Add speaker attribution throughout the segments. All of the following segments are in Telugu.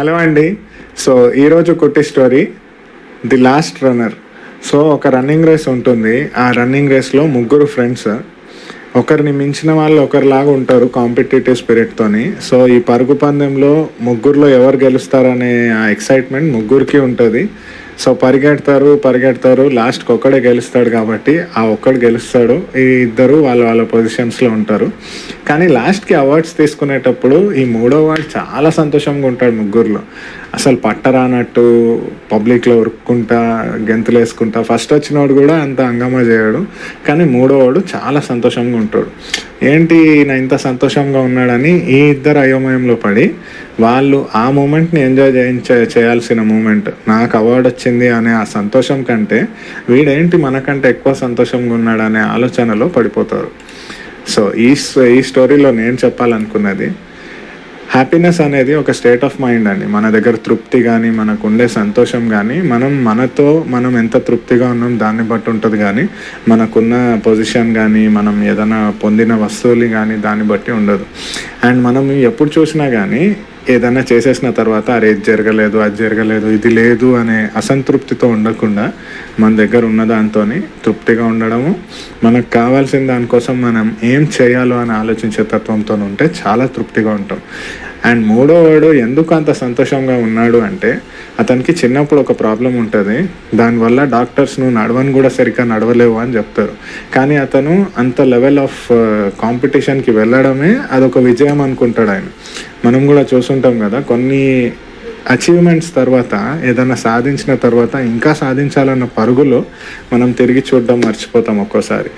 Speaker 1: హలో అండి. సో ఈరోజు కుట్టి story the last runner. So ఒక రన్నింగ్ రేస్ ఉంటుంది. ఆ రన్నింగ్ రేస్లో ముగ్గురు ఫ్రెండ్స్, ఒకరిని మించిన వాళ్ళు ఒకరిలాగా ఉంటారు కాంపిటేటివ్ స్పిరిట్తోని. సో ఈ పరుగు పందెంలో ముగ్గురులో ఎవరు గెలుస్తారనే ఆ ఎక్సైట్మెంట్ ముగ్గురికి ఉంటుంది. సో పరిగెడతారు లాస్ట్కి ఒక్కడే గెలుస్తాడు కాబట్టి ఆ ఒక్కడు గెలుస్తాడు. ఈ ఇద్దరు వాళ్ళ పొజిషన్స్లో ఉంటారు. కానీ లాస్ట్కి అవార్డ్స్ తీసుకునేటప్పుడు ఈ మూడో వాడు చాలా సంతోషంగా ఉంటాడు ముగ్గురులో. అసలు పట్టరానట్టు పబ్లిక్లో ఉరుక్కుంటా గెంతులు వేసుకుంటా, ఫస్ట్ వచ్చినవాడు కూడా అంత హంగామా చేయడు. కానీ మూడోవాడు చాలా సంతోషంగా ఉంటాడు. ఏంటి నా ఇంత సంతోషంగా ఉన్నాడని ఈ ఇద్దరు అయోమయంలో పడి వాళ్ళు ఆ మూమెంట్ని ఎంజాయ్ చేయాల్సిన మూమెంట్, నాకు అవార్డు వచ్చింది అనే ఆ సంతోషం కంటే వీడేంటి మనకంటే ఎక్కువ సంతోషంగా ఉన్నాడనే ఆలోచనలో పడిపోతారు. సో ఈ స్టోరీలో నేను చెప్పాలనుకున్నది, హ్యాపీనెస్ అనేది ఒక స్టేట్ ఆఫ్ మైండ్ అని. మన దగ్గర తృప్తి కానీ మనకు ఉండే సంతోషం కానీ మనం ఎంత తృప్తిగా ఉన్నాం దాన్ని బట్టి ఉంటుంది. కానీ మనకున్న పొజిషన్ కానీ మనం ఏదైనా పొందిన వస్తువులు కానీ దాన్ని బట్టి ఉండదు. అండ్ మనం ఎప్పుడు చూసినా కానీ ఏదైనా చేసేసిన తర్వాత అరే ఇది జరగలేదు, అది జరగలేదు, ఇది లేదు అనే అసంతృప్తితో ఉండకుండా మన దగ్గర ఉన్న దాంతో తృప్తిగా ఉండడము, మనకు కావాల్సిన దానికోసం మనం ఏం చేయాలో అని ఆలోచించే తత్వంతో ఉంటే చాలా తృప్తిగా ఉంటాం. అండ్ మూడోవాడు ఎందుకు అంత సంతోషంగా ఉన్నాడు అంటే, అతనికి చిన్నప్పుడు ఒక ప్రాబ్లం ఉంటుంది. దానివల్ల డాక్టర్స్ నువ్వు నడవని కూడా సరిగ్గా నడవలేవు అని చెప్తారు. కానీ అతను అంత లెవెల్ ఆఫ్ కాంపిటీషన్కి వెళ్ళడమే అదొక విజయం అనుకుంటాడు ఆయన. మనం కూడా చూస్తుంటాం కదా, కొన్ని అచీవ్మెంట్స్ తర్వాత ఏదైనా సాధించిన తర్వాత ఇంకా సాధించాలన్న పరుగులో మనం తిరిగి చూడడం మర్చిపోతాం. ఒక్కోసారి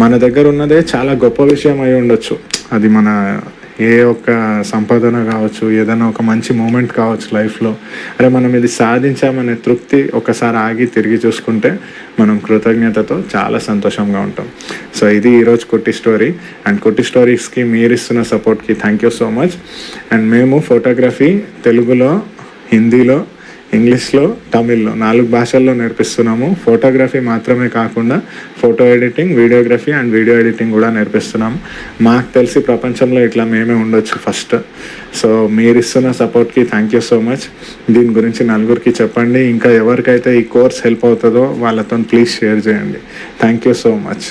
Speaker 1: మన దగ్గర ఉన్నదే చాలా గొప్ప విషయం అయి ఉండొచ్చు. అది మన ఏ ఒక్క సంపాదన కావచ్చు, ఏదైనా ఒక మంచి మూమెంట్ కావచ్చు లైఫ్లో. అరే మనం ఇది సాధించామనే తృప్తి ఒకసారి ఆగి తిరిగి చూసుకుంటే మనం కృతజ్ఞతతో చాలా సంతోషంగా ఉంటాం. సో ఇది ఈరోజు కుట్టి స్టోరీ. అండ్ కుట్టి స్టోరీస్కి మీరు ఇస్తున్న సపోర్ట్కి thank you so much. And మేము ఫోటోగ్రఫీ తెలుగులో, హిందీలో, ఇంగ్లీష్లో, తమిళ్లో 4 భాషల్లో నేర్పిస్తున్నాము. ఫోటోగ్రఫీ మాత్రమే కాకుండా photo editing, videography and video editing కూడా నేర్పిస్తున్నాము. మాకు తెలిసి ప్రపంచంలో ఇట్లా మేమే ఉండొచ్చు ఫస్ట్. సో మీరు ఇస్తున్న సపోర్ట్కి థ్యాంక్ యూ సో మచ్. దీని గురించి నలుగురికి చెప్పండి. ఇంకా ఎవరికైతే ఈ కోర్స్ హెల్ప్ అవుతుందో వాళ్ళతో ప్లీజ్ షేర్ చేయండి. Thank you so much.